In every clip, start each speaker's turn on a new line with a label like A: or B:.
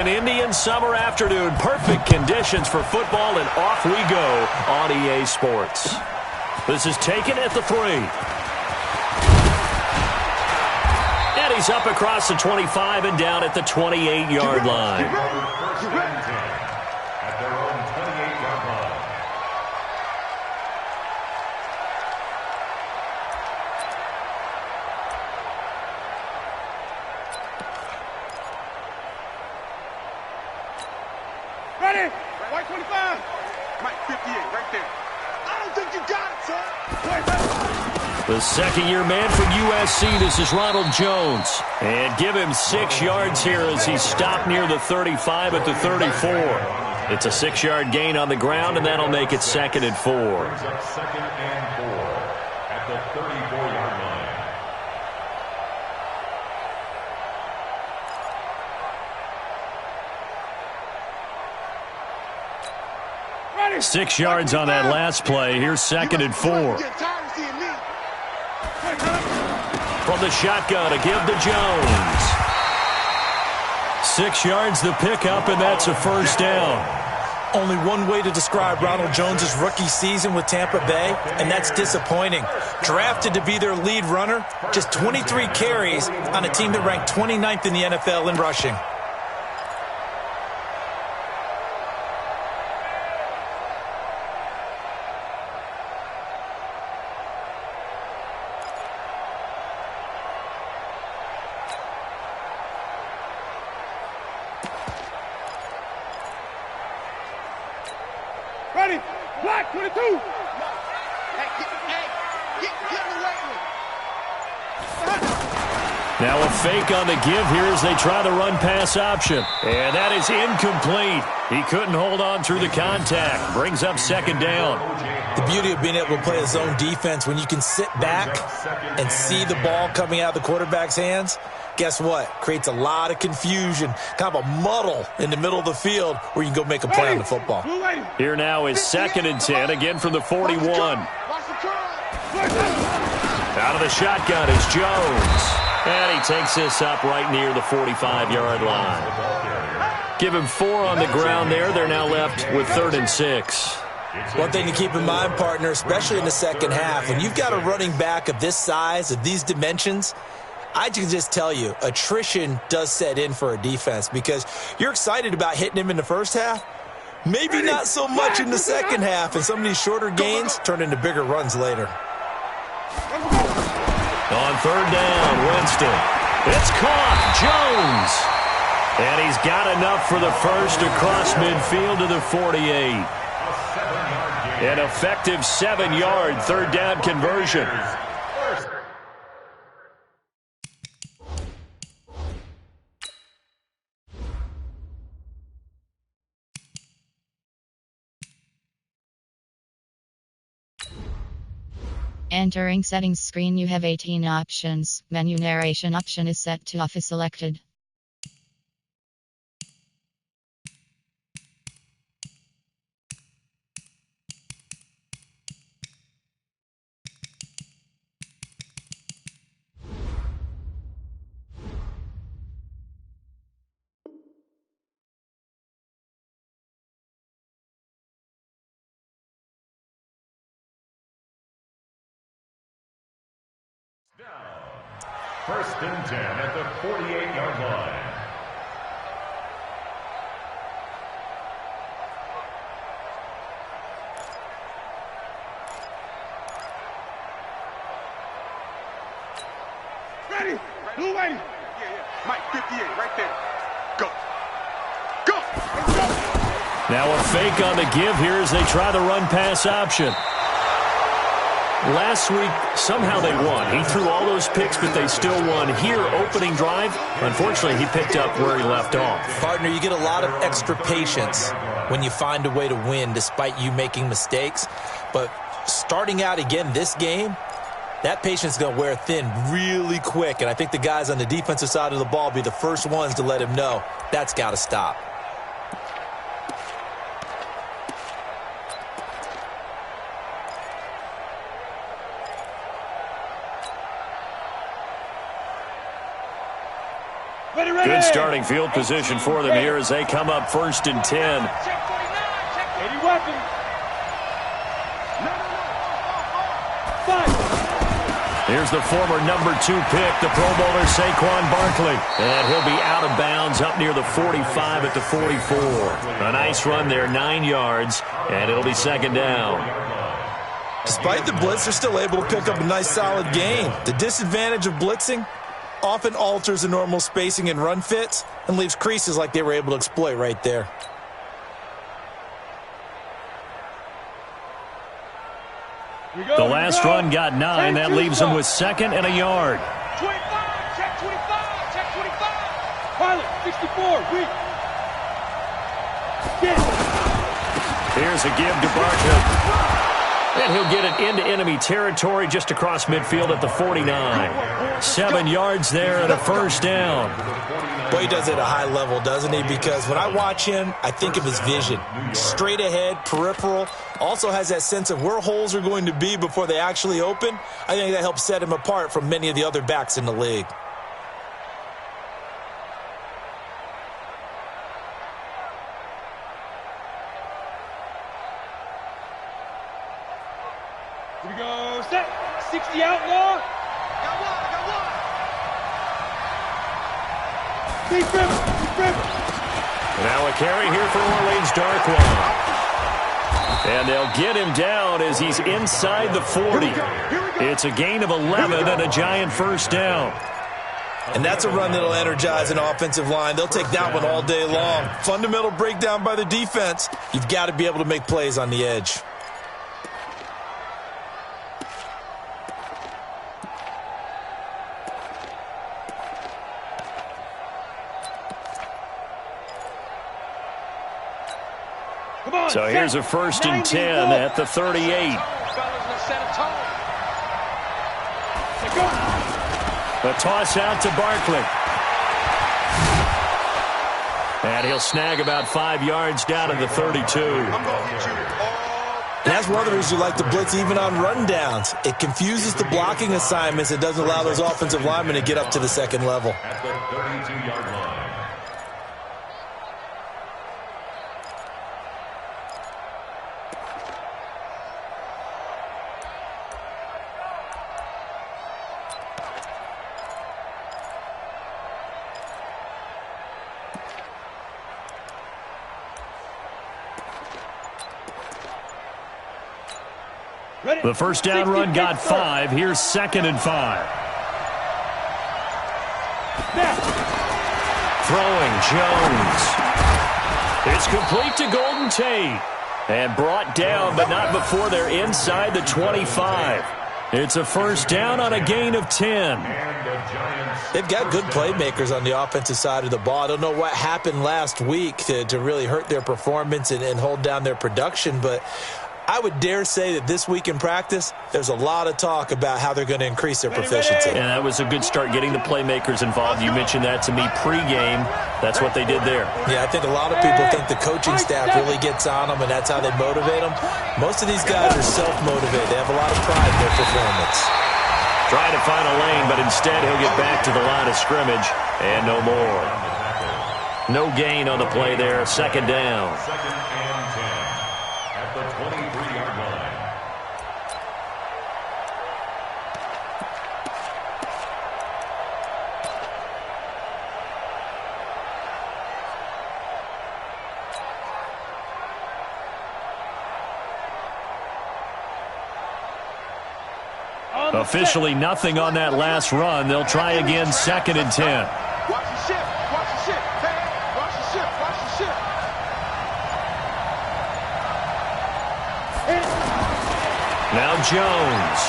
A: An Indian summer afternoon, perfect conditions for football, and off we go on EA Sports. This is taken at the 3. And he's up across the 25 and down at the 28-yard line.
B: At their own 28-yard line.
C: Ready? White 25. Mike 58, right there. I don't think you got it, son.
A: The second-year man from USC, this is Ronald Jones. And give him 6 yards here as he's stopped near the 35 at the 34. It's a 6-yard gain on the ground, and that'll make it 2nd and 4.
B: Second and 4 at the 34-yard line.
C: Ready?
A: 6 yards on that last play. Here's 2nd and 4. From the shotgun to give to Jones. 6 yards the pickup, and that's a first down.
D: Only one way to describe Ronald Jones' rookie season with Tampa Bay, and that's disappointing. Drafted to be their lead runner, just 23 carries on a team that ranked 29th in the NFL in rushing.
C: Ready? Black 22. Hey, get away with it.
A: Now a fake on the give here as they try the run-pass option. And that is incomplete. He couldn't hold on through the contact. Brings up 2nd down.
D: The beauty of being able to play a zone defense when you can sit back and see the ball coming out of the quarterback's hands, guess what? Creates a lot of confusion, kind of a muddle in the middle of the field where you can go make a play on the football.
A: Here now is 2nd and 10, again from the 41. Out of the shotgun is Jones. And he takes this up right near the 45-yard line. Give him 4 on the ground there. They're now left with 3rd and 6.
D: One thing to keep in mind, partner, especially in the second half, when you've got a running back of this size, of these dimensions, I can just tell you, attrition does set in for a defense because you're excited about hitting him in the first half. Maybe not so much in the second half, and some of these shorter gains turn into bigger runs later.
A: On 3rd down, Winston. It's caught. Jones. And he's got enough for the first across midfield to the 48. An effective 7-yard 3rd down conversion.
E: Entering settings screen, you have 18 options. Menu narration option is set to off is selected.
B: First and 10 at the 48-yard line.
C: Ready? Blue lady. Yeah. Mike 58, right there. Go. Go. Let's go.
A: Now a fake on the give here as they try the run-pass option. Last week, somehow they won. He threw all those picks, but they still won. Here, opening drive, unfortunately, he picked up where he left off.
D: Partner, you get a lot of extra patience when you find a way to win despite you making mistakes. But starting out again this game, that patience is going to wear thin really quick. And I think the guys on the defensive side of the ball will be the first ones to let him know that's got to stop.
A: Good starting field position for them here as they come up 1st and 10. Here's the former number 2 pick, the Pro Bowler Saquon Barkley. And he'll be out of bounds up near the 45 at the 44. A nice run there, 9 yards, and it'll be 2nd down.
D: Despite the blitz, they're still able to pick up a nice solid gain. The disadvantage of blitzing often alters the normal spacing and run fits and leaves creases like they were able to exploit right there.
A: The last run got 9. That leaves them with 2nd and a yard.
C: 25, check 25, check 25. Pilot, 64, weak.
A: Here's a give to Barkley. And he'll get it into enemy territory just across midfield at the 49. 7 yards there and a 1st down.
D: Boy, he does it at a high level, doesn't he? Because when I watch him, I think of his vision. Straight ahead, peripheral. Also has that sense of where holes are going to be before they actually open. I think that helps set him apart from many of the other backs in the league.
C: Here we go, set. 60 outlaw. Got one. Deep river.
A: Now a carry here for Orleans Darkwa. And they'll get him down as he's inside the 40. It's a gain of 11 and a giant 1st down.
D: And that's a run that'll energize an offensive line. They'll take that one all day long. Fundamental breakdown by the defense. You've got to be able to make plays on the edge.
A: So here's a 1st and 10 at the 38. A toss out to Barkley. And he'll snag about 5 yards down at the 32.
D: And that's one of the reasons you like to blitz even on rundowns. It confuses the blocking assignments. It doesn't allow those offensive linemen to get up to the 2nd level.
B: At the 32-yard line.
A: The 1st down run got 5. Here's 2nd and 5. Throwing Jones. It's complete to Golden Tate. And brought down, but not before they're inside the 25. It's a 1st down on a gain of 10.
D: They've got good playmakers on the offensive side of the ball. I don't know what happened last week to really hurt their performance and hold down their production, but I would dare say that this week in practice, there's a lot of talk about how they're going to increase their proficiency.
A: And that was a good start getting the playmakers involved. You mentioned that to me pregame. That's what they did there.
D: Yeah, I think a lot of people think the coaching staff really gets on them, and that's how they motivate them. Most of these guys are self-motivated. They have a lot of pride in their performance.
A: Trying to find a lane, but instead he'll get back to the line of scrimmage, and no more. No gain on the play there. 2nd down.
B: 2nd and 10 at the 23-yard line.
A: Officially nothing on that last run. They'll try again 2nd and 10.
C: Watch the ship. Watch the ship. Hey, watch the ship. Watch the ship.
A: Now Jones.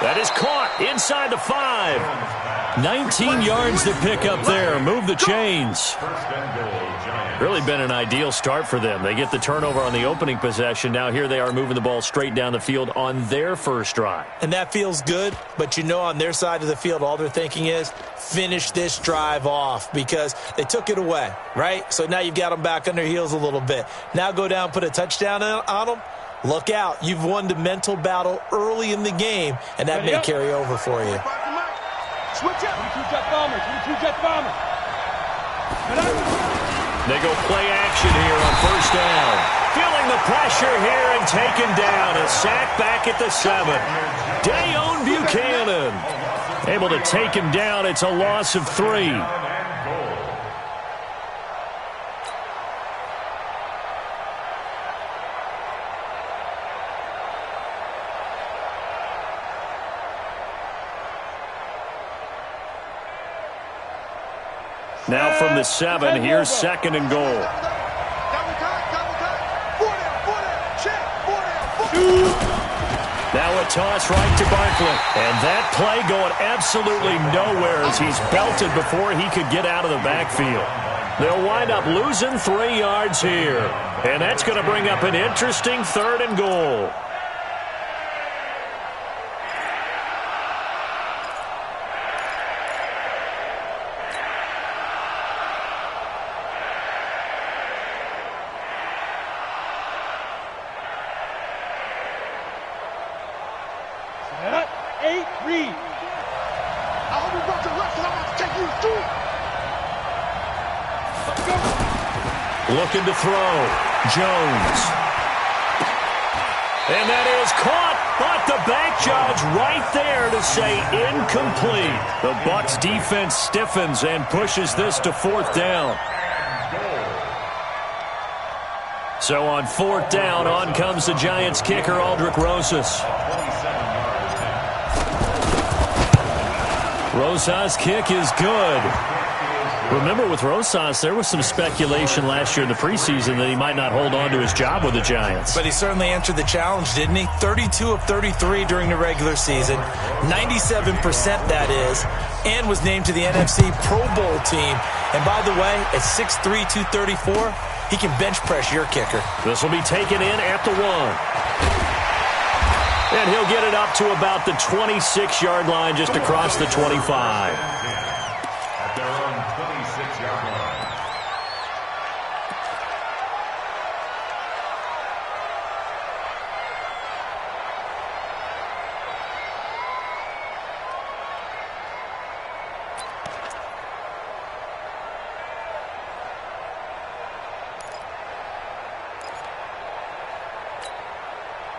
A: That is caught inside the 5. 19 yards to pick up there. Move the chains. Really been an ideal start for them. They get the turnover on the opening possession. Now here they are moving the ball straight down the field on their first drive.
D: And that feels good, but you know on their side of the field, all they're thinking is finish this drive off because they took it away, right? So now you've got them back on their heels a little bit. Now go down, put a touchdown on them. Look out. You've won the mental battle early in the game, and that may carry over for you.
C: Switch up.
F: 22-jet bomber. 22-jet bomber.
A: They go play action here on first down. Feeling the pressure here and taken down. A sack back at the 7. Dayon Buchanan able to take him down. It's a loss of 3. Now from the 7, here's 2nd and goal. Now a toss right to Barkley. And that play going absolutely nowhere as he's belted before he could get out of the backfield. They'll wind up losing 3 yards here. And that's going to bring up an interesting 3rd and goal. Looking to throw. Jones. And that is caught, but the back judge right there to say incomplete. The Bucs defense stiffens and pushes this to 4th down. So on 4th down, on comes the Giants kicker, Aldrick Rosas. Rosas' kick is good. Remember, with Rosas, there was some speculation last year in the preseason that he might not hold on to his job with the Giants.
D: But he certainly answered the challenge, didn't he? 32 of 33 during the regular season, 97% that is, and was named to the NFC Pro Bowl team. And by the way, at 6'3", 234, he can bench press your kicker.
A: This will be taken in at the 1. And he'll get it up to about the 26-yard line, just across the 25.
B: At their own 26-yard line.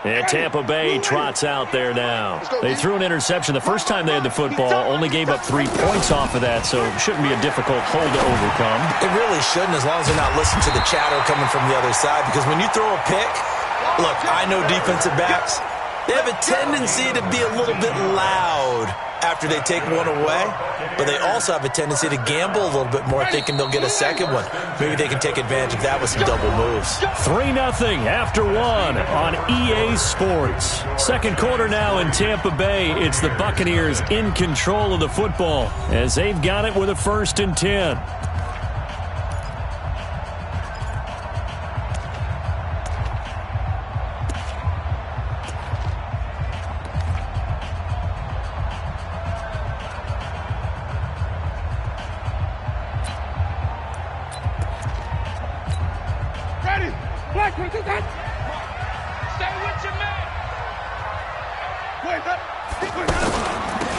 A: And Tampa Bay trots out there now. They threw an interception the first time they had the football, only gave up 3 points off of that, so it shouldn't be a difficult hole to overcome.
D: It really shouldn't, as long as they're not listening to the chatter coming from the other side, because when you throw a pick, look, I know defensive backs, they have a tendency to be a little bit loud after they take one away, but they also have a tendency to gamble a little bit more, thinking they'll get a second one. Maybe they can take advantage of that with some double moves.
A: 3-0 after 1 on EA Sports. Second quarter now in Tampa Bay. It's the Buccaneers in control of the football as they've got it with a 1st and 10.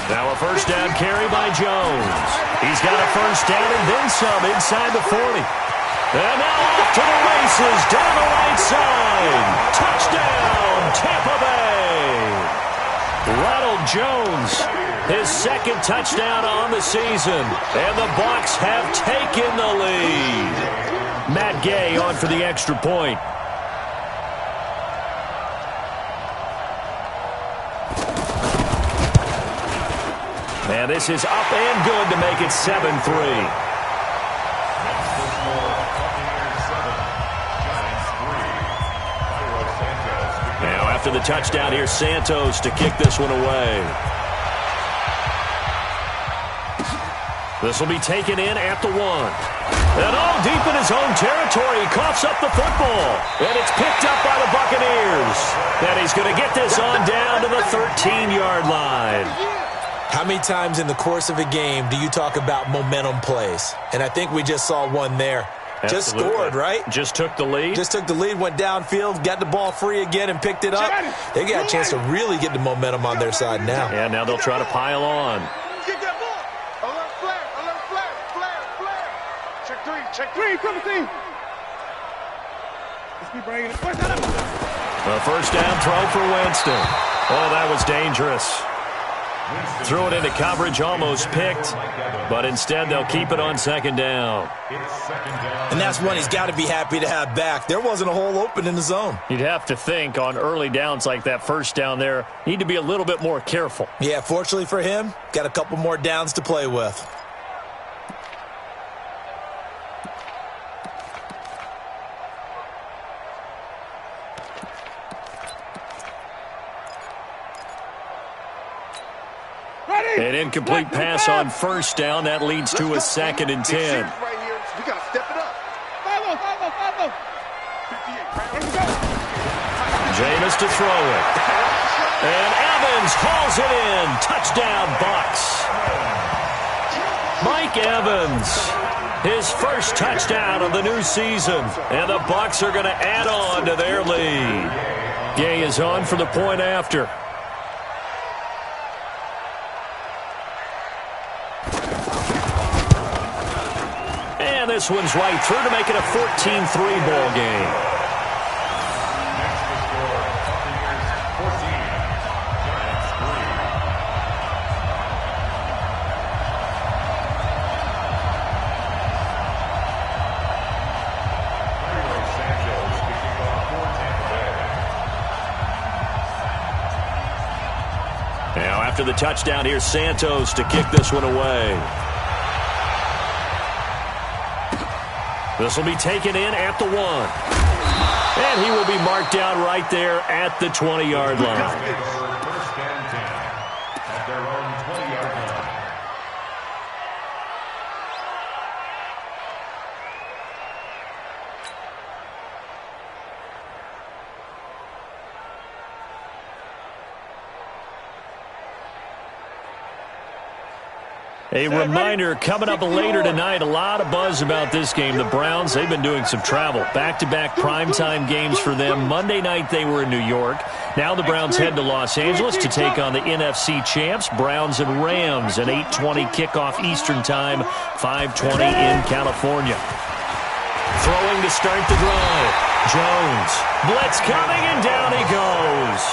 A: Now a first down carry by Jones. He's got a first down and then some inside the 40. And now off to the races down the right side. Touchdown, Tampa Bay. Ronald Jones, his 2nd touchdown on the season. And the Bucs have taken the lead. Matt Gay on for the extra point. And this is up and good to make it 7-3. Now after the touchdown, here's Santos to kick this one away. This will be taken in at the 1. And all deep in his own territory, he coughs up the football. And it's picked up by the Buccaneers. And he's going to get this on down to the 13-yard line.
D: How many times in the course of a game do you talk about momentum plays? And I think we just saw one there.
A: Absolutely.
D: Just scored, right?
A: Just took the lead.
D: Just took the lead, went downfield, got the ball free again, and picked it up. They got a chance to really get the momentum on their side now.
A: And now they'll try to pile on.
C: Check three, triple team. Let's keep bringing it.
A: A first down throw for Winston. Oh, that was dangerous. Threw it into coverage, almost picked, but instead they'll keep it on second down.
D: And that's one he's got to be happy to have back. There wasn't a hole open in the zone.
A: You'd have to think on early downs like that first down there, need to be a little bit more careful.
D: Yeah, fortunately for him, got a couple more downs to play with.
A: An incomplete pass on first down. That leads to a 2nd and 10.
C: Right here. We got to step it up. 58.
A: Jameis to throw it. And Evans hauls it in. Touchdown, Bucs. Mike Evans, his first touchdown of the new season. And the Bucs are going to add on to their lead. Gay is on for the point after. And this one's right through to make it a 14-3 ball game. Now after the touchdown, here's Santos to kick this one away. This will be taken in at the 1. And he will be marked down right there at the 20-yard line.
B: First and 10 at their own 20-yard line.
A: A reminder, coming up later tonight, a lot of buzz about this game. The Browns, they've been doing some travel. Back-to-back primetime games for them. Monday night they were in New York. Now the Browns head to Los Angeles to take on the NFC champs, Browns and Rams, an 8:20 kickoff Eastern time, 5:20 in California. Throwing to start the drive. Jones. Blitz coming, and down he goes.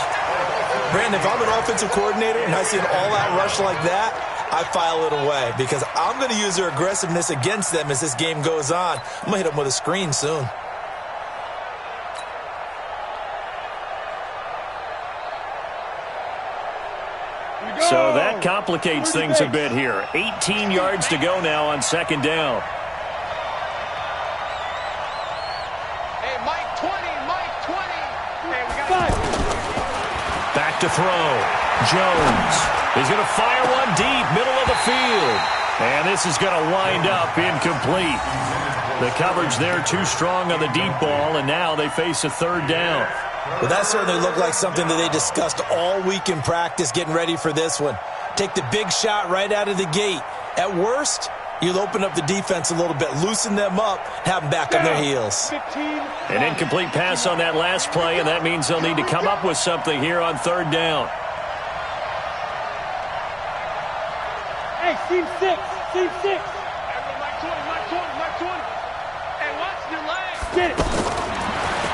D: Brandon, if I'm an offensive coordinator and I see an all-out rush like that, I file it away because I'm going to use their aggressiveness against them as this game goes on. I'm going to hit them with a screen soon.
A: So that complicates things a bit here. 18 yards to go now on second down.
C: Hey, Mike 20, Mike 20. Hey, we got
A: Back to throw. Jones. He's going to fire one deep, middle of the field. And this is going to wind up incomplete. The coverage there too strong on the deep ball, and now they face a third down.
D: Well, that certainly looked like something that they discussed all week in practice getting ready for this one. Take the big shot right out of the gate. At worst, you'll open up the defense a little bit, loosen them up, have them back on their heels.
A: An incomplete pass on that last play, and that means they'll need to come up with something here on third down.
F: Hey, team 6, team 6.
C: Mike 20, Mike 20, Mike 20. Hey, watch your legs.
F: Get it.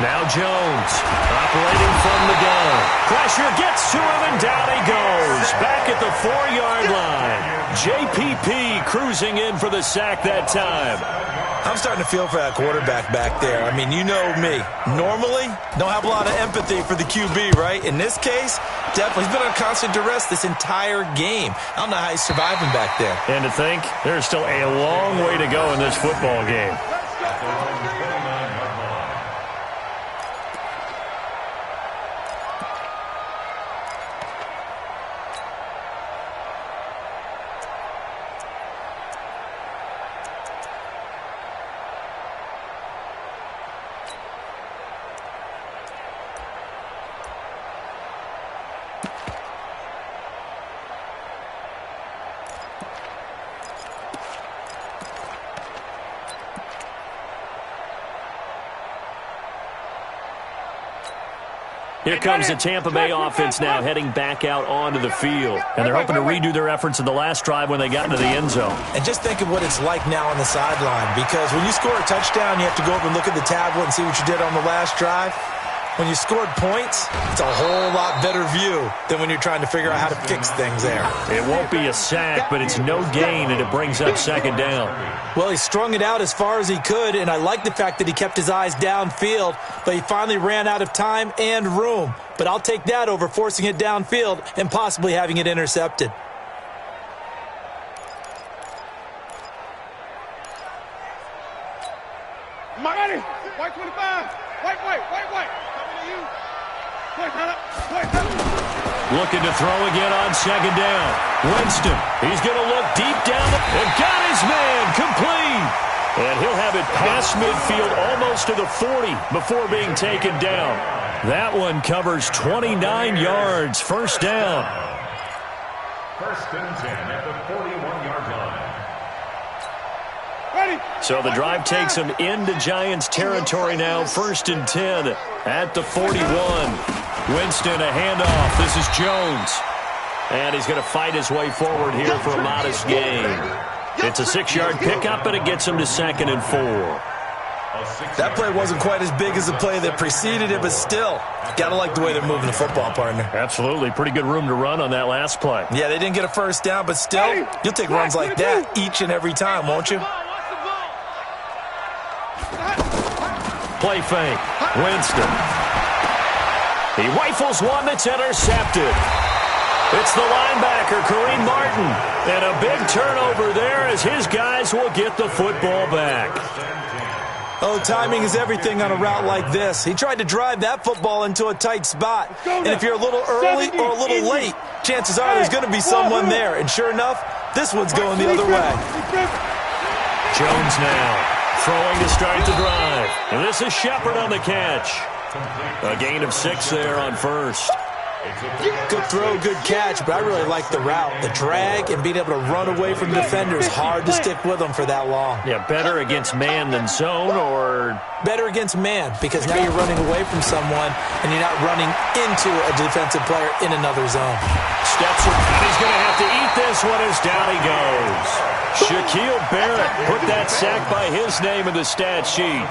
A: Now Jones, operating from the gun. Pressure gets to him, and down he goes. Back at the 4-yard line. JPP cruising in for the sack that time.
D: I'm starting to feel for that quarterback back there. I mean, you know me. Normally, don't have a lot of empathy for the QB, right? In this case, definitely. He's been on constant duress this entire game. I don't know how he's surviving back there.
A: And to think, there's still a long way to go in this football game. Here comes the Tampa Bay offense now heading back out onto the field. And they're hoping to redo their efforts in the last drive when they got into the end zone.
D: And just think of what it's like now on the sideline, because when you score a touchdown, you have to go over and look at the tablet and see what you did on the last drive. When you scored points, it's a whole lot better view than when you're trying to figure out how to fix things there.
A: It won't be a sack, but it's no gain, and it brings up second down.
D: Well, he strung it out as far as he could, and I like the fact that he kept his eyes downfield, but he finally ran out of time and room. But I'll take that over forcing it downfield and possibly having it intercepted.
C: Mighty, white 25, white.
A: Looking to throw again on second down. Winston, he's going to look deep down and got his man complete. And he'll have it past midfield almost to the 40 before being taken down. That one covers 29 yards. First down.
B: First and 10 at the 41-yard line.
A: So the drive takes him into Giants territory now. First and 10 at the 41. Winston, a handoff. This is Jones. And he's going to fight his way forward here for a modest gain. It's a 6-yard pickup, and it gets him to 2nd and 4.
D: That play wasn't quite as big as the play that preceded it, but still, got to like the way they're moving the football, partner.
A: Absolutely. Pretty good room to run on that last play.
D: Yeah, they didn't get a first down, but still, you'll take runs like that each and every time, won't you?
A: Play fake. Winston. He rifles one that's intercepted. It's the linebacker, Kareem Martin. And a big turnover there as his guys will get the football back.
D: Oh, timing is everything on a route like this. He tried to drive that football into a tight spot. And if you're a little early or a little late, chances are there's going to be someone there. And sure enough, this one's going the other way.
A: Jones now throwing to start the drive. And this is Shepard on the catch. A gain of 6 there on first.
D: Good throw, good catch, but I really like the route. The drag and being able to run away from defenders. Hard to stick with them for that long.
A: Yeah, better against man than zone, or?
D: Better against man, because now you're running away from someone and you're not running into a defensive player in another zone.
A: Steps it, and he's going to have to eat this one as down he goes. Shaquille Barrett put that sack by his name in the stat sheet.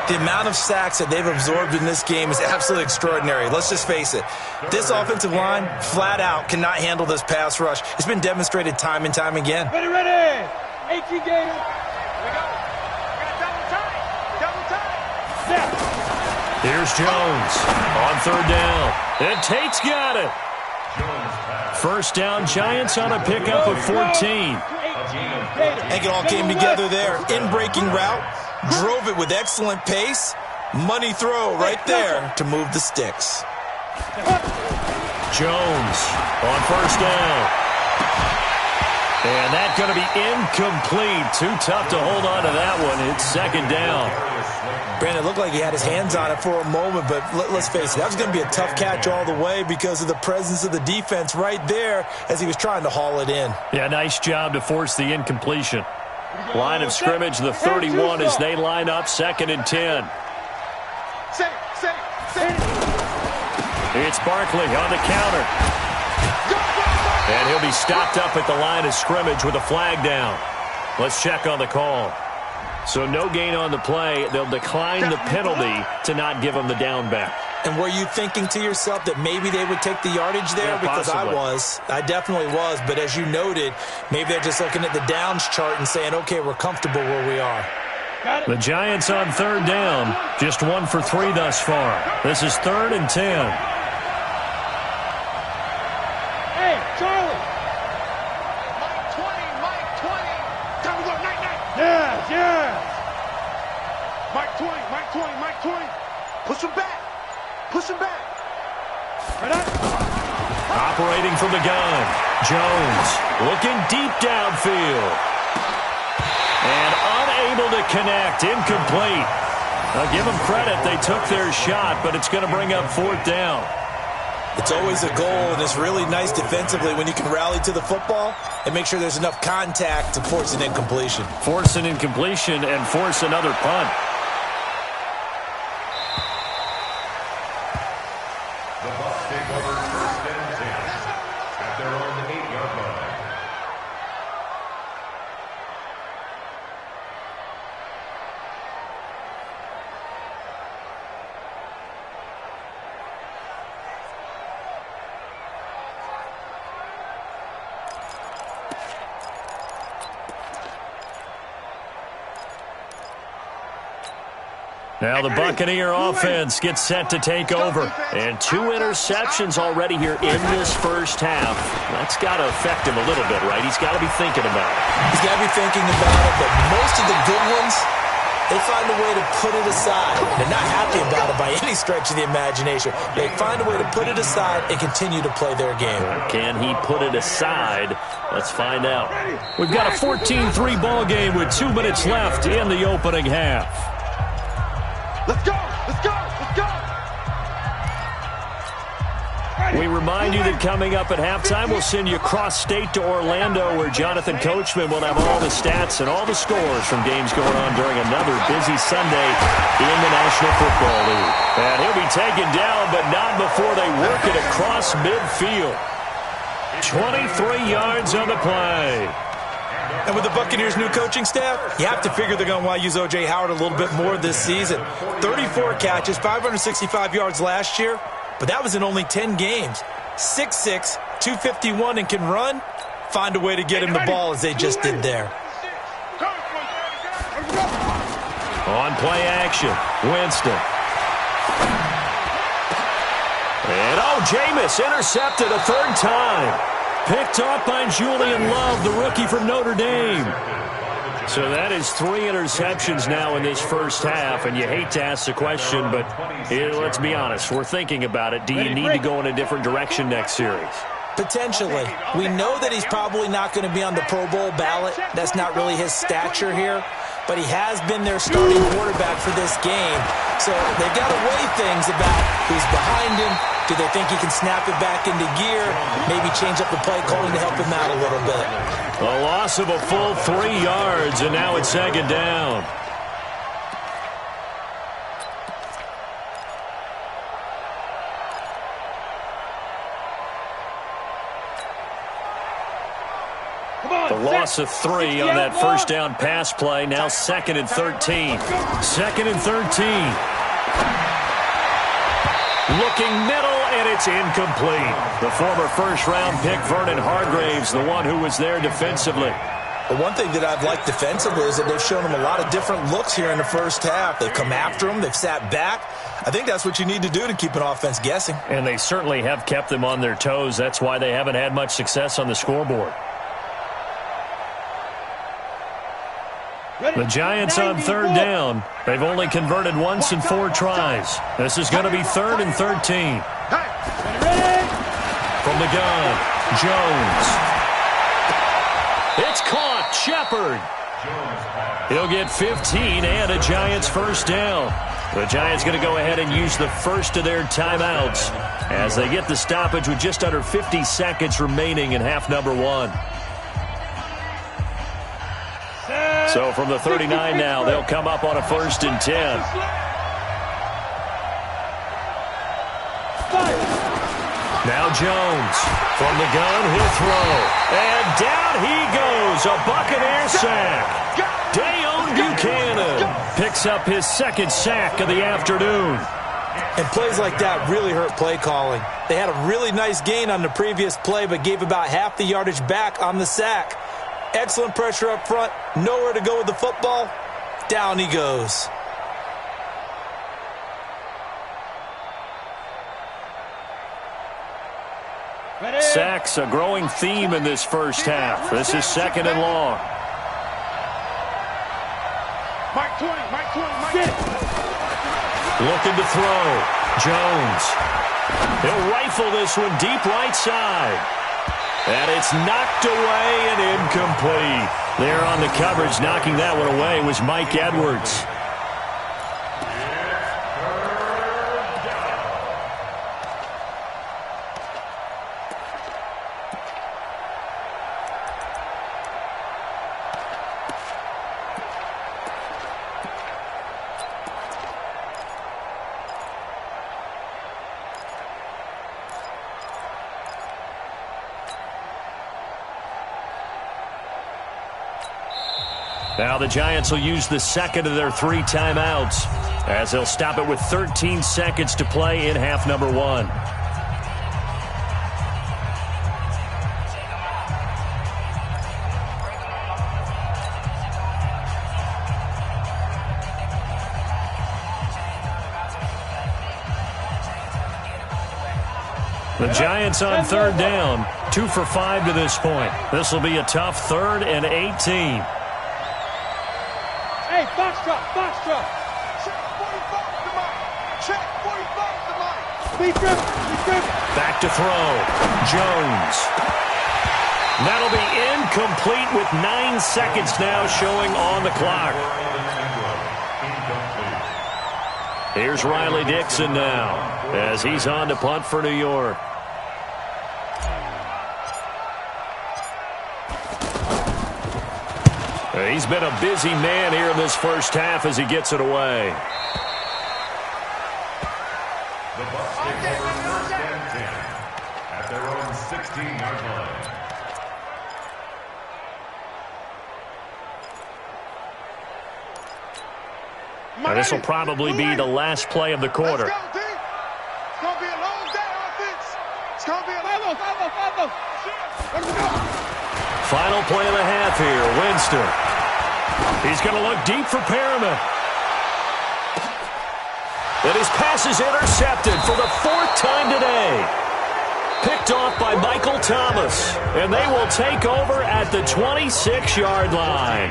D: The amount of sacks that they've absorbed in this game is absolutely extraordinary. Let's just face it. This offensive line, flat out, cannot handle this pass rush. It's been demonstrated time and time again.
F: Ready. 18 Gator. Here we go. We got double time. Set.
A: Here's Jones on third down. And Tate's got it. First down, Giants on a pickup of 14.
D: I think it all came together there. In-breaking route. Drove it with excellent pace. Money throw right there to move the sticks.
A: Jones on first down. And that's going to be incomplete. Too tough to hold on to that one. It's second down.
D: Brandon, it looked like he had his hands on it for a moment, but let's face it, that was going to be a tough catch all the way because of the presence of the defense right there as he was trying to haul it in.
A: Yeah, nice job to force the incompletion. Line of scrimmage, the 31 as they line up, 2nd and 10. It's Barkley on the counter. And he'll be stopped up at the line of scrimmage with a flag down. Let's check on the call. So no gain on the play. They'll decline the penalty to not give him the down back.
D: And were you thinking to yourself that maybe they would take the yardage there?
A: Yeah,
D: because
A: possibly.
D: I definitely was. But as you noted, maybe they're just looking at the downs chart and saying, okay, we're comfortable where we are.
A: The Giants on third down, just 1 for 3 thus far. This is 3rd and 10.
F: Hey, Charlie.
C: Mike 20. Time to go, night.
F: Yes.
C: Mike 20. Push him back.
A: Operating from the gun, Jones looking deep downfield. And unable to connect, incomplete. I'll give them credit, they took their shot, but it's going to bring up 4th down.
D: It's always a goal, and it's really nice defensively when you can rally to the football and make sure there's enough contact to force an incompletion.
A: Force an incompletion and force another punt. Now the Buccaneer offense gets set to take over. And 2 interceptions already here in this first half. That's got to affect him a little bit, right? He's got to be thinking about it.
D: He's got to be thinking about it, but most of the good ones, they find a way to put it aside. They're not happy about it by any stretch of the imagination. They find a way to put it aside and continue to play their game.
A: Can he put it aside? Let's find out. We've got a 14-3 ball game with 2 minutes left in the opening half.
C: Let's go! Let's go! Let's go!
A: We remind you that coming up at halftime, we'll send you cross-state to Orlando, where Jonathan Coachman will have all the stats and all the scores from games going on during another busy Sunday in the National Football League. And he'll be taken down, but not before they work it across midfield. 23 yards on the play.
D: And with the Buccaneers' new coaching staff, you have to figure they're going to want to use O.J. Howard a little bit more this season. 34 catches, 565 yards last year, but that was in only 10 games. 6'6", 251, and can run. Find a way to get him the ball as they just did there.
A: On play action, Winston. And Jameis intercepted a 3rd time. Picked off by Julian Love, the rookie from Notre Dame. So that is 3 interceptions now in this first half, and you hate to ask the question, but let's be honest, we're thinking about it. Do you need to go in a different direction next series?
D: Potentially. We know that he's probably not going to be on the Pro Bowl ballot. That's not really his stature here, but he has been their starting quarterback for this game. So they've got to weigh things about who's behind him. Do they think he can snap it back into gear? Maybe change up the play calling to help him out a little bit.
A: A loss of a full 3 yards, and now it's 2nd down. The loss of 3 on that first down pass play. Now 2nd and 13. 2nd and 13. Looking middle, and it's incomplete. The former first-round pick, Vernon Hargraves, the one who was there defensively.
D: But one thing that I've liked defensively is that they've shown him a lot of different looks here in the first half. They've come after him. They've sat back. I think that's what you need to do to keep an offense guessing.
A: And they certainly have kept them on their toes. That's why they haven't had much success on the scoreboard. The Giants on 3rd down. They've only converted once in 4 tries. This is going to be 3rd and 13. From the gun, Jones. It's caught. Shepard. He'll get 15 and a Giants first down. The Giants going to go ahead and use the first of their timeouts as they get the stoppage with just under 50 seconds remaining in half number 1. So from the 39 now, they'll come up on a 1st and 10. Now Jones from the gun, he'll throw. And down he goes, a Buccaneer sack. Dayon Buchanan picks up his 2nd sack of the afternoon.
D: And plays like that really hurt play calling. They had a really nice gain on the previous play, but gave about half the yardage back on the sack. Excellent pressure up front. Nowhere to go with the football. Down he goes.
A: Sacks, a growing theme in this first half. This is 2nd and long.
C: Mike 20, Mike 20, Mike 20.
A: Looking to throw. Jones. He'll rifle this one deep right side. And it's knocked away and incomplete. There on the coverage, knocking that one away was Mike Edwards. Now the Giants will use the 2nd of their 3 timeouts as they'll stop it with 13 seconds to play in half number 1. The Giants on third down, 2 for 5 to this point. This will be a tough 3rd and 18.
F: Hey, box drop, box drop.
C: Check 45 to Mike. Check 45 to Mike.
F: Speed dribble, speed dribble.
A: Back to throw. Jones. That'll be incomplete with 9 seconds now showing on the clock. Here's Riley Dixon now as he's on to punt for New York. He's been a busy man here in this first half as he gets it away.
B: The Bucs take over 1st and 10 at their own 16-yard line.
A: This will probably be the last play of the quarter.
C: Let's go, D. It's going to be a long day on offense. It's going to be a long day. Let's go.
A: Final play of the half here. Winston. He's going to look deep for Perriman. And his pass is intercepted for the 4th time today. Picked off by Michael Thomas. And they will take over at the 26-yard line.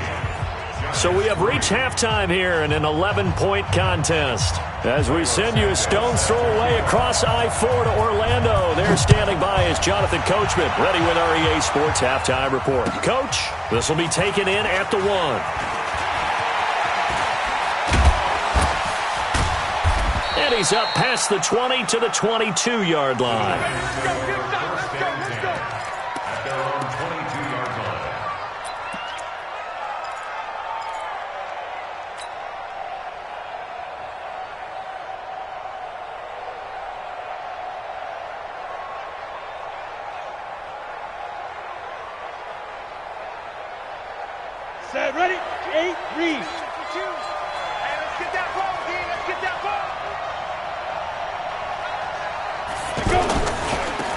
A: So we have reached halftime here in an 11-point contest. As we send you a stone's throw away across I-4 to Orlando. There standing by is Jonathan Coachman, ready with our EA Sports Halftime Report. Coach, this will be taken in at the 1. And he's up past the 20 to the 22-yard line.
B: At their own 22-yard line.
F: Set, ready? 8, read.
C: Hey, let's get that ball, D. Let's get that ball.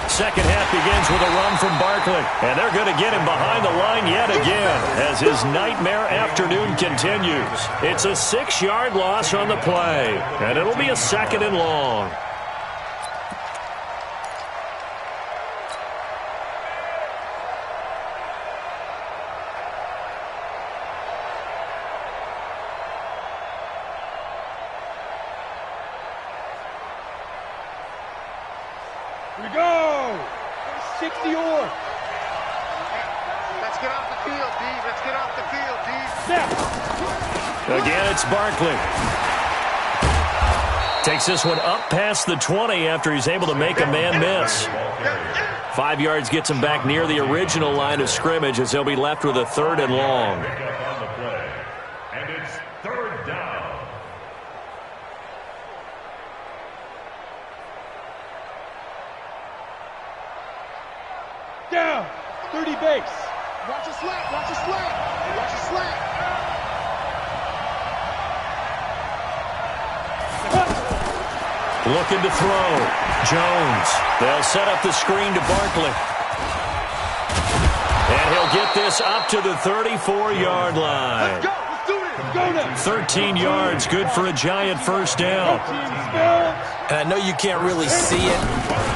A: Second half begins with a run from Barkley. And they're going to get him behind the line yet again as his nightmare afternoon continues. It's a 6-yard loss on the play. And it'll be a 2nd and long.
F: Here we go. 60 or.
C: Let's get off the field, D. Let's get off the field, D.
F: Snap.
A: Again, it's Barkley. Takes this one up past the 20 after he's able to make a man miss. 5 yards gets him back near the original line of scrimmage as they'll be left with a 3rd and long.
B: Pick up on the play. And it's 3rd down.
F: Down. 30 base.
C: Watch your slant. Watch your slant. Watch your slant.
A: Looking to throw. Jones. They'll set up the screen to Barkley. And he'll get this up to the 34-yard line.
C: Let's go. Let's do this. Go now.
A: 13 yards, good for a Giant first down.
D: And I know you can't really see it,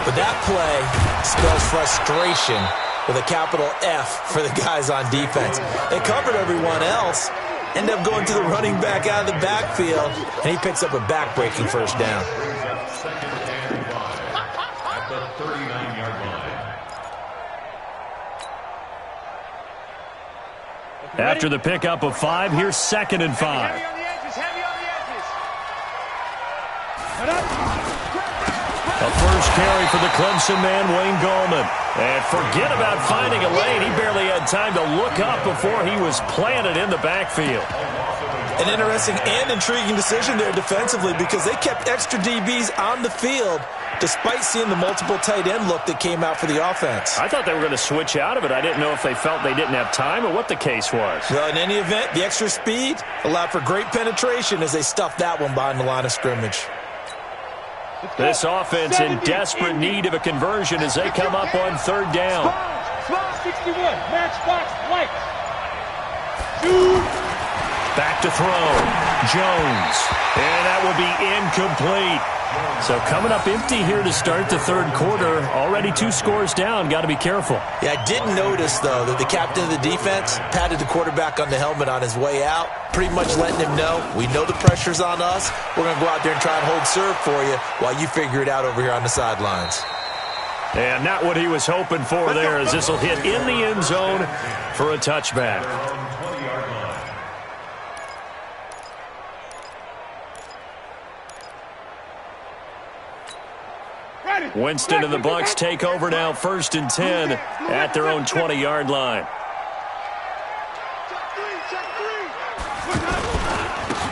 D: but that play spells frustration with a capital F for the guys on defense. They covered everyone else, end up going to the running back out of the backfield, and he picks up a back-breaking first down.
B: Second and 5 at the 39-yard line.
A: After the pickup of 5, here's 2nd and 5.
C: Heavy on the edges. Heavy on the edges.
A: A first carry for the Clemson man, Wayne Gallman. And forget about finding a lane. He barely had time to look up before he was planted in the backfield.
D: An interesting and intriguing decision there defensively because they kept extra DBs on the field despite seeing the multiple tight end look that came out for the offense.
A: I thought they were going to switch out of it. I didn't know if they felt they didn't have time or what the case was.
D: Well, in any event, the extra speed allowed for great penetration as they stuffed that one behind the line of scrimmage.
A: This offense in desperate need of a conversion as they come up on 3rd down.
F: Small 61. Matchbox light. Shoot.
A: Back to throw. Jones. And that will be incomplete. So coming up empty here to start the third quarter. Already 2 scores down. Got to be careful.
D: Yeah, I did notice, though, that the captain of the defense patted the quarterback on the helmet on his way out, pretty much letting him know, we know the pressure's on us. We're going to go out there and try and hold serve for you while you figure it out over here on the sidelines.
A: And not what he was hoping for there, as this will hit in the end zone for a touchback. Winston and the Bucs take over now, 1st and 10 at their own 20-yard line.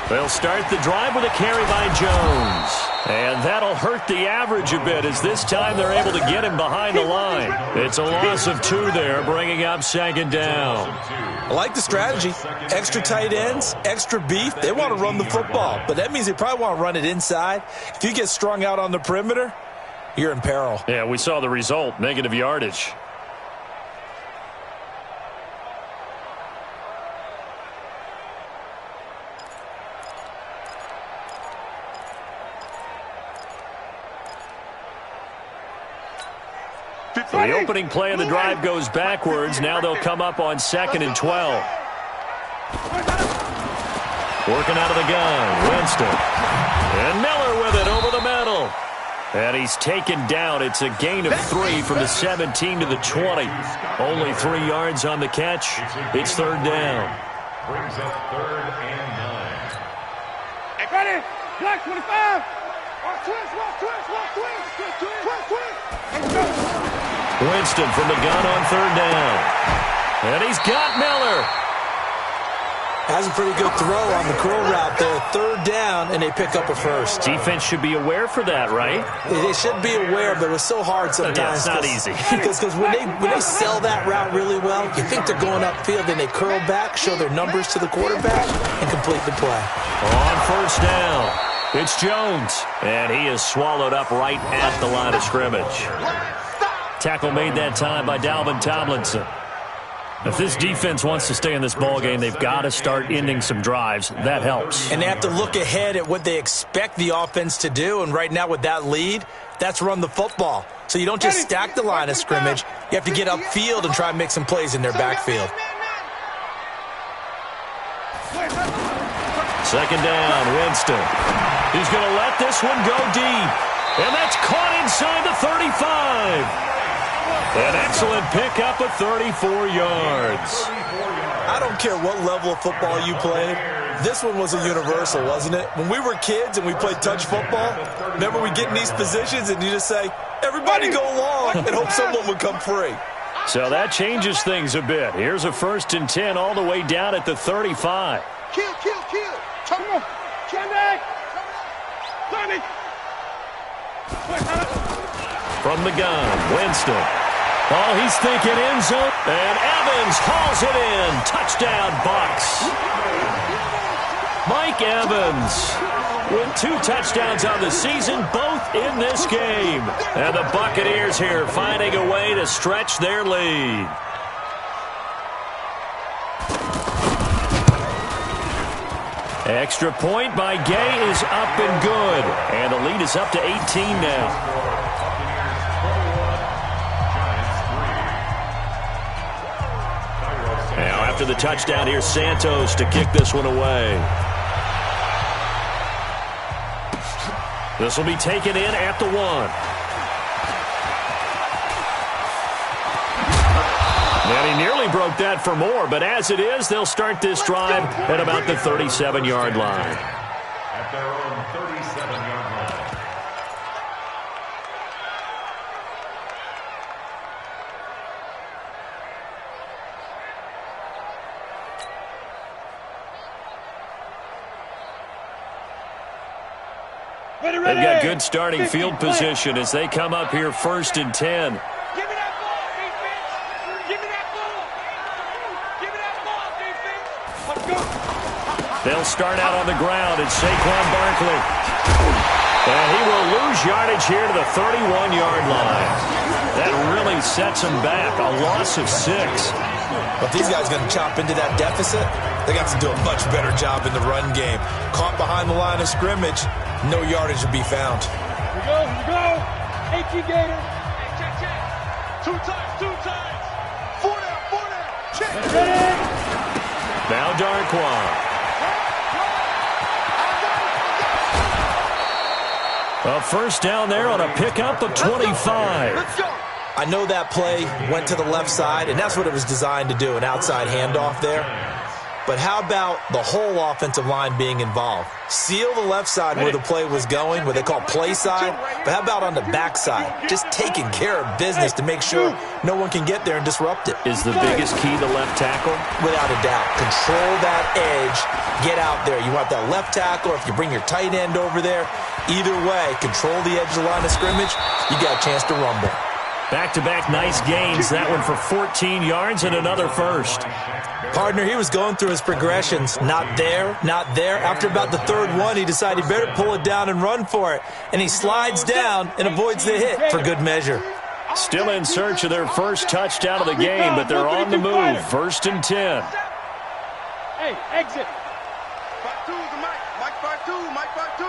A: They'll start the drive with a carry by Jones. And that'll hurt the average a bit, as this time they're able to get him behind the line. It's a loss of 2 there, bringing up 2nd down.
D: I like the strategy. Extra tight ends, extra beef. They want to run the football, but that means they probably want to run it inside. If you get strung out on the perimeter, you're in peril.
A: Yeah, we saw the result, negative yardage. So the opening play of the drive goes backwards. Now they'll come up on 2nd and 12. Working out of the gun, Winston. And Miller with it over the middle. And he's taken down. It's a gain of 3 from the 17 to the 20. Only 3 yards on the catch. It's 3rd down.
B: Brings up 3rd and 9.
F: Hey, ready? Black 25. Walk twist. Let's go.
A: Winston from the gun on 3rd down. And he's got Miller.
D: Has a pretty good throw on the curl route there. 3rd down, and they pick up a first.
A: Defense should be aware for that, right?
D: They should be aware, but it's so hard sometimes.
A: Yeah, it's not easy.
D: Because when they sell that route really well, you think they're going upfield, and they curl back, show their numbers to the quarterback, and complete the play.
A: On 1st down, it's Jones. And he is swallowed up right at the line of scrimmage. Tackle made that time by Dalvin Tomlinson. If this defense wants to stay in this ballgame, they've got to start ending some drives. That helps.
D: And they have to look ahead at what they expect the offense to do. And right now with that lead, that's run the football. So you don't just stack the line of scrimmage. You have to get upfield and try and make some plays in their backfield.
A: 2nd down, Winston. He's going to let this one go deep. And that's caught inside the 35. An excellent pickup of 34 yards.
D: I don't care what level of football you played. This one was a universal, wasn't it? When we were kids and we played touch football, remember we get in these positions and you just say, everybody go along, and hope someone would come free.
A: So that changes things a bit. Here's a 1st and 10 all the way down at the 35.
F: Kill. Come on. Kenny.
A: From the gun, Winston. Oh, he's thinking end zone. And Evans hauls it in. Touchdown, Bucs. Mike Evans with 2 touchdowns on the season, both in this game. And the Buccaneers here finding a way to stretch their lead. Extra point by Gay is up and good. And the lead is up to 18 now. Now after the touchdown, here's Santos to kick this one away. This will be taken in at the 1. And he nearly broke that for more, but as it is, they'll start this drive at about the 37-yard line.
B: At their own 37-yard line.
A: They've got good starting field position as they come up here 1st and 10.
F: Give me that ball, defense. Give me that ball. Give me that ball, defense. Let's go.
A: They'll start out on the ground. It's Saquon Barkley. And he will lose yardage here to the 31-yard line. That really sets him back. A loss of 6.
D: But if these guys are going to chop into that deficit, they got to do a much better job in the run game. Caught behind the line of scrimmage, no yardage to be found.
F: Here we go. 18 Gator. Hey, check. Two times. Four down. Check. Ready.
A: Now Darquan. A first down there on a pickup of 25.
F: Let's go.
D: I know that play went to the left side, and that's what it was designed to do, an outside handoff there. But how about the whole offensive line being involved? Seal the left side where the play was going, what they call play side, but how about on the back side? Just taking care of business to make sure no one can get there and disrupt it.
A: Is the biggest key the left tackle?
D: Without a doubt. Control that edge. Get out there. You want that left tackle, or if you bring your tight end over there, either way, control the edge of the line of scrimmage, you got a chance to rumble.
A: Back-to-back nice gains. That one for 14 yards and another first.
D: Partner, he was going through his progressions. Not there, not there. After about the third one, he decided he better pull it down and run for it. And he slides down and avoids the hit for good measure.
A: Still in search of their first touchdown of the game, but they're on the move. 1st and 10.
F: Hey, exit.
C: 5-2 is the Mike 5-2. Mike 5-2.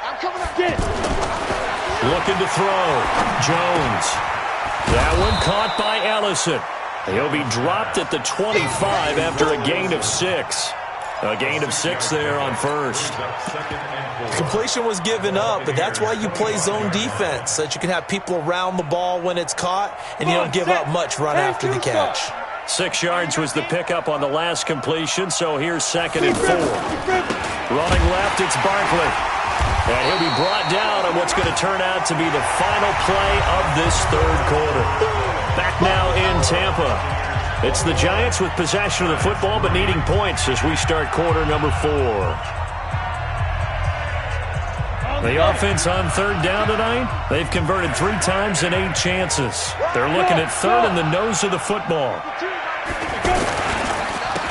C: I'm coming up.
F: Get it.
A: Looking to throw. Jones. That one caught by Ellison. He'll be dropped at the 25 after a gain of 6. A gain of 6 there on first.
D: Completion was given up, but that's why you play zone defense, so that you can have people around the ball when it's caught, and you don't give up much run after the catch.
A: 6 yards was the pickup on the last completion, so here's 2nd and 4. Running left, it's Barkley. And he'll be brought down on what's going to turn out to be the final play of this third quarter. Back now in Tampa. It's the Giants with possession of the football but needing points as we start quarter number 4. The offense on third down tonight, they've converted 3 times in 8 chances. They're looking at third in the nose of the football.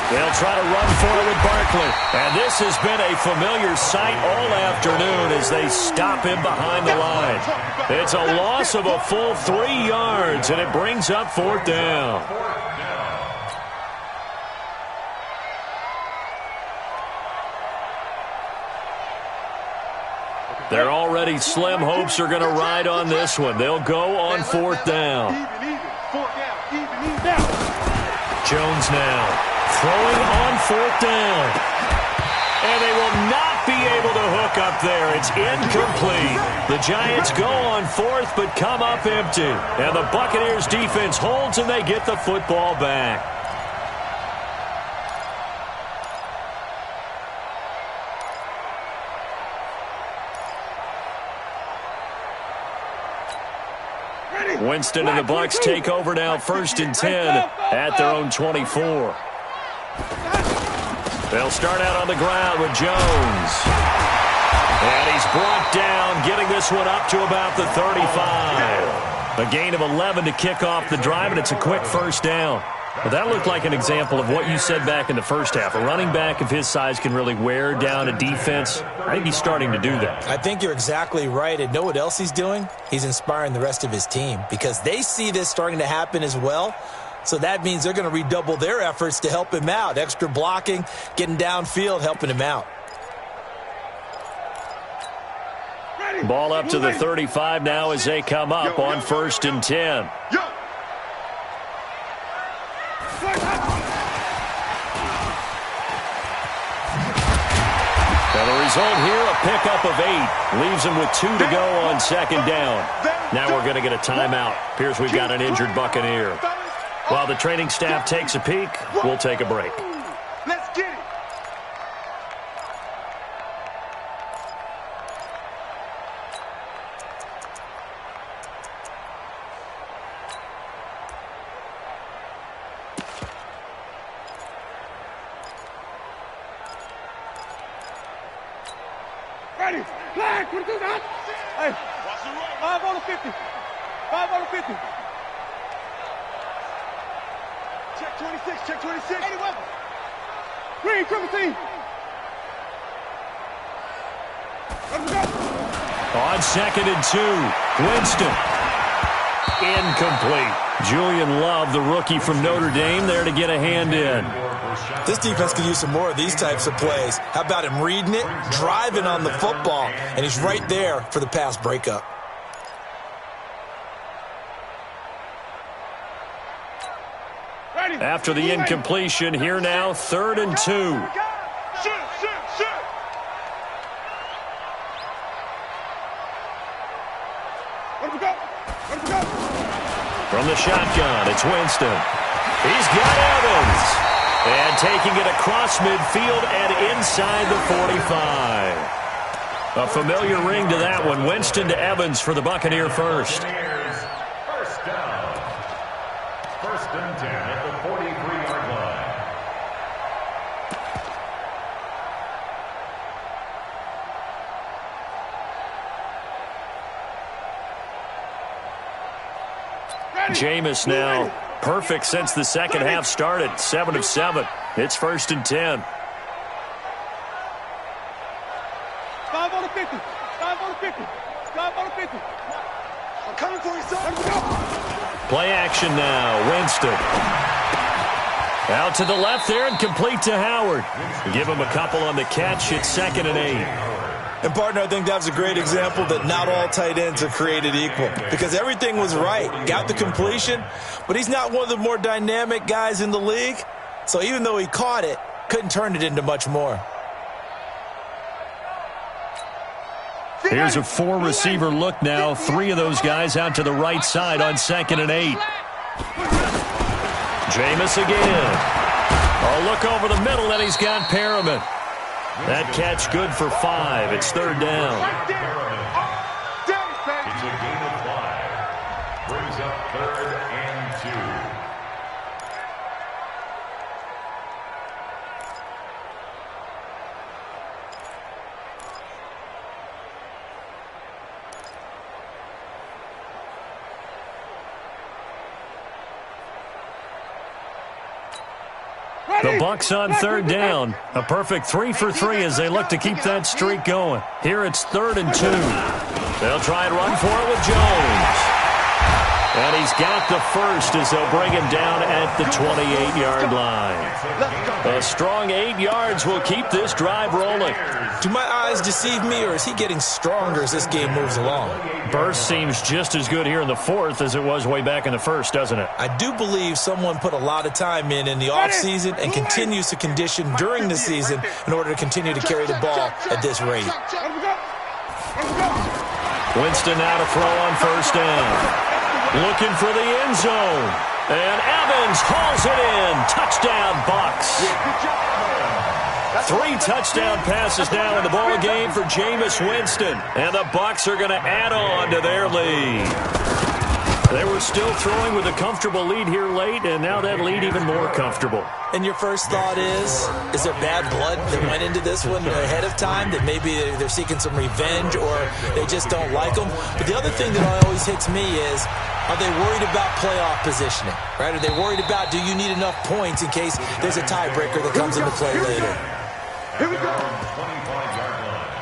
A: They'll try to run for it with Barkley. And this has been a familiar sight all afternoon as they stop him behind the line. It's a loss of a full 3 yards, and it brings up 4th down. They're already slim hopes are going to ride on this one. They'll go on 4th down. Jones now. Throwing on 4th down. And they will not be able to hook up there. It's incomplete. The Giants go on 4th but come up empty. And the Buccaneers defense holds and they get the football back. Winston and the Bucs take over now 1st and 10 at their own 24. They'll start out on the ground with Jones. And he's brought down, getting this one up to about the 35. A gain of 11 to kick off the drive, and it's a quick first down. Well, that looked like an example of what you said back in the first half. A running back of his size can really wear down a defense. I think he's starting to do that.
D: I think you're exactly right. And know what else he's doing? He's inspiring the rest of his team because they see this starting to happen as well. So that means they're going to redouble their efforts to help him out. Extra blocking, getting downfield, helping him out.
A: Ball up to the 35 now as they come up on 1st and 10. And the result here, a pickup of 8. Leaves him with 2 to go on 2nd down. Now we're going to get a timeout. Appears we've got an injured Buccaneer. While the training staff takes a peek, we'll take a break.
C: Let's get it.
F: Ready. Flag. 22 down. Hey. 5 on the 50. 5 on the 50.
C: Check 26. Check 26.
F: 80 weapon. Green, triple team. Let him go.
A: On 2nd and 2, Winston. Incomplete. Julian Love, the rookie from Notre Dame, there to get a hand in.
D: This defense could use some more of these types of plays. How about him reading it, driving on the football, and he's right there for the pass breakup.
A: After the incompletion, here now, 3rd and 2. From the shotgun, it's Winston. He's got Evans. And taking it across midfield and inside the 45. A familiar ring to that one. Winston to Evans for the Buccaneer first.
B: First down. 1st and 10 at the 43-yard line.
A: Jameis now perfect since the second half started. 7 of 7. It's 1st and 10.
F: 5 on the 50. 5 on the 50. 5 on the 50. I'm coming for you, son. Let's go.
A: Play action now. Winston. Out to the left there and complete to Howard. Give him a couple on the catch. It's 2nd and 8.
D: And, partner, I think that was a great example that not all tight ends are created equal because everything was right. Got the completion, but he's not one of the more dynamic guys in the league. So even though he caught it, couldn't turn it into much more.
A: Here's a 4-receiver look now. 3 of those guys out to the right side on 2nd and 8. Jameis again. A look over the middle, and he's got Perriman. That catch good for 5. It's 3rd down.
B: It's a gain of 5. Brings up 3rd and 2.
A: The Bucs on 3rd down. A perfect 3 for 3 as they look to keep that streak going. Here it's 3rd and 2. They'll try and run for it with Jones. And he's got the first as they'll bring him down at the 28-yard line. A strong 8 yards will keep this drive rolling.
D: Do my eyes deceive me, or is he getting stronger as this game moves along?
A: Burst seems just as good here in the 4th as it was way back in the 1st, doesn't it?
D: I do believe someone put a lot of time in the offseason and continues to condition during the season in order to continue to carry the ball at this rate.
A: Winston now to throw on 1st down. Looking for the end zone. And Evans hauls it in. Touchdown, Bucs. 3 touchdown passes now in the ball game for Jameis Winston. And the Bucs are going to add on to their lead. They were still throwing with a comfortable lead here late, and now that lead even more comfortable.
D: And your first thought is there bad blood that went into this one ahead of time, that maybe they're seeking some revenge or they just don't like them? But the other thing that always hits me is, are they worried about playoff positioning, right? Are they worried about, do you need enough points in case there's a tiebreaker that comes into play later?
B: Here we go. 25-yard line.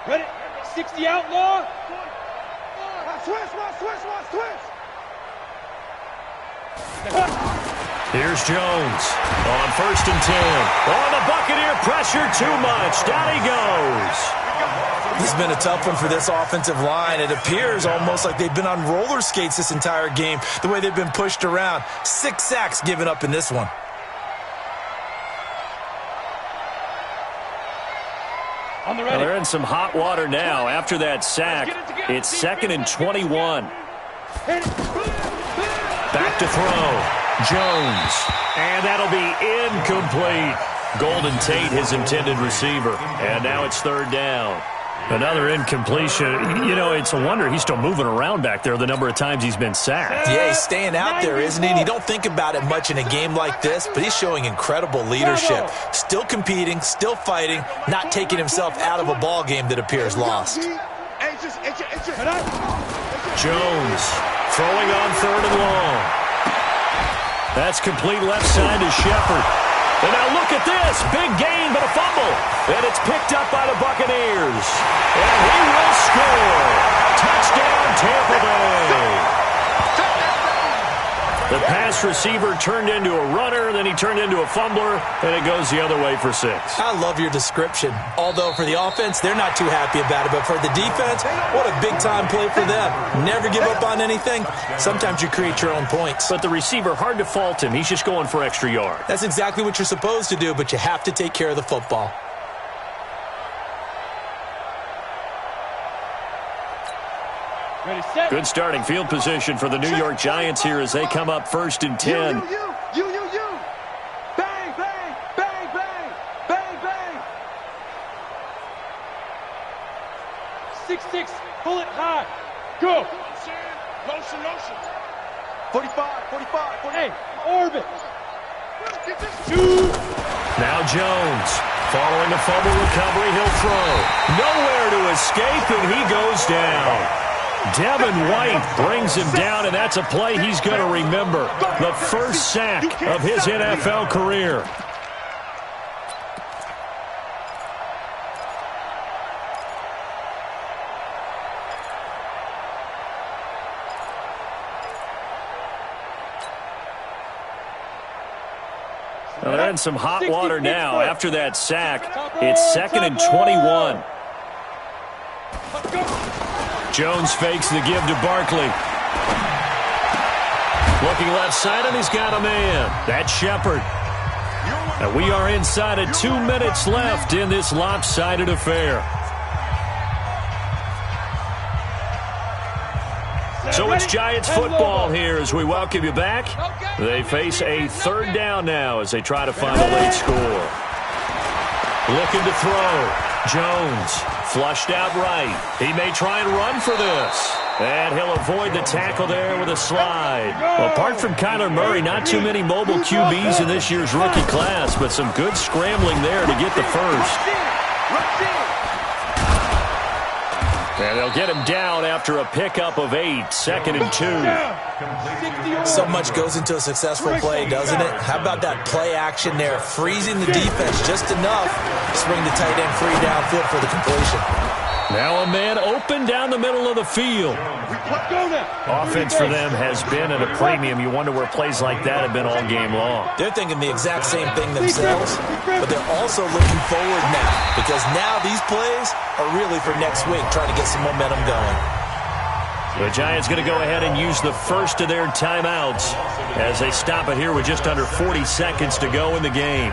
F: Ready? 60 outlaw.
C: Switch.
A: Here's Jones on 1st and 10. Oh, the Buccaneer pressure too much. Down he goes.
D: This has been a tough one for this offensive line. It appears almost like they've been on roller skates this entire game, the way they've been pushed around. 6 sacks given up in this one.
A: Well, they're in some hot water now. After that sack, it's 2nd and 21. Back to throw. Jones. And that'll be incomplete. Golden Tate, his intended receiver. And now it's 3rd down. Another incompletion. You know, it's a wonder he's still moving around back there the number of times he's been sacked.
D: Yeah, he's staying out there, isn't he? And you don't think about it much in a game like this, but he's showing incredible leadership. Still competing, still fighting, not taking himself out of a ball game that appears lost.
A: Jones throwing on 3rd and long. That's complete left side to Shepard. And now look at this. Big gain, but a fumble. And it's picked up by the Buccaneers. And he will score. Touchdown, Tampa Bay. The pass receiver turned into a runner, then he turned into a fumbler, and it goes the other way for 6.
D: I love your description. Although for the offense, they're not too happy about it. But for the defense, what a big-time play for them. Never give up on anything. Sometimes you create your own points.
A: But the receiver, hard to fault him. He's just going for extra yard.
D: That's exactly what you're supposed to do, but you have to take care of the football.
A: Good starting field position for the New York Giants here as they come up 1st and 10.
F: You. Bang, bang, bang, bang, bang, bang. 6-6, pull it high. Go.
C: Motion.
F: 45. Hey, orbit.
A: Now Jones, following the fumble recovery, he'll throw. Nowhere to escape, and he goes down. Devin White brings him down, and that's a play he's going to remember. The first sack of his NFL career. Well, they're in some hot water now. After that sack, it's 2nd and 21. Jones fakes the give to Barkley. Looking left side, and he's got a man. That's Shepard. And we are inside of 2 minutes left in this lopsided affair. So it's Giants football here as we welcome you back. They face a 3rd down now as they try to find a late score. Looking to throw. Jones flushed out right. He may try and run for this. And he'll avoid the tackle there with a slide. Well, apart from Kyler Murray, not too many mobile QBs in this year's rookie class, but some good scrambling there to get the first. And they'll get him down after a pickup of 8, 2nd and 2.
D: So much goes into a successful play, doesn't it? How about that play action there, freezing the defense just enough to bring the tight end free downfield for the completion.
A: Now a man open down the middle of the field. Offense for them has been at a premium. You wonder where plays like that have been all game long.
D: They're thinking the exact same thing themselves, but they're also looking forward now because now these plays are really for next week, trying to get some momentum going.
A: The Giants going to go ahead and use the first of their timeouts as they stop it here with just under 40 seconds to go in the game.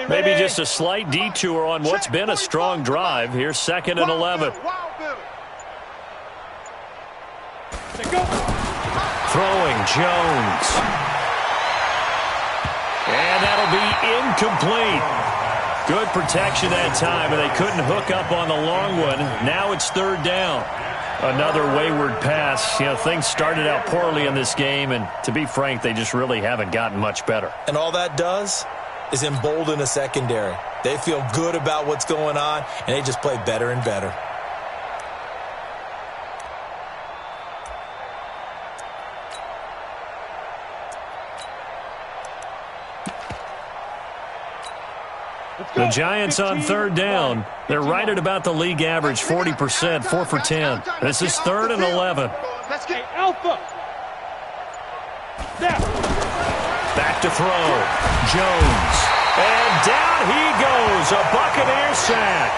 A: Maybe just a slight detour on what's been a strong drive. Here's 2nd and 11. Throwing Jones. And that'll be incomplete. Good protection that time, and they couldn't hook up on the long one. Now it's 3rd down. Another wayward pass. You know, things started out poorly in this game, and to be frank, they just really haven't gotten much better.
D: And all that does is embolden a secondary. They feel good about what's going on, and they just play better and better.
A: The Giants on 3rd down. They're right at about the league average, 40%, 4 for 10. This is 3rd and 11.
F: Let's get Alpha.
A: Back to throw. Jones. And down he goes. A Buccaneer sack.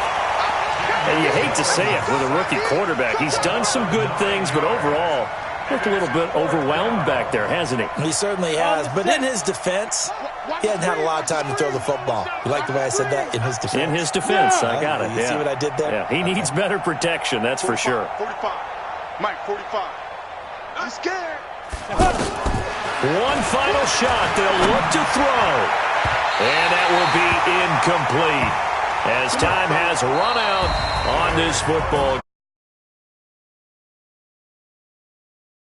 A: And you hate to say it with a rookie quarterback. He's done some good things, but overall, looked a little bit overwhelmed back there, hasn't he?
D: He certainly has. But in his defense, he hasn't had a lot of time to throw the football. You like the way I said that? In his defense.
A: In his defense, I got it.
D: You see what I did there?
A: Yeah, he needs better protection, that's for sure.
C: 45. Mike, 45. I'm scared.
A: One final shot. They'll look to throw. And that will be incomplete as time has run out on this football.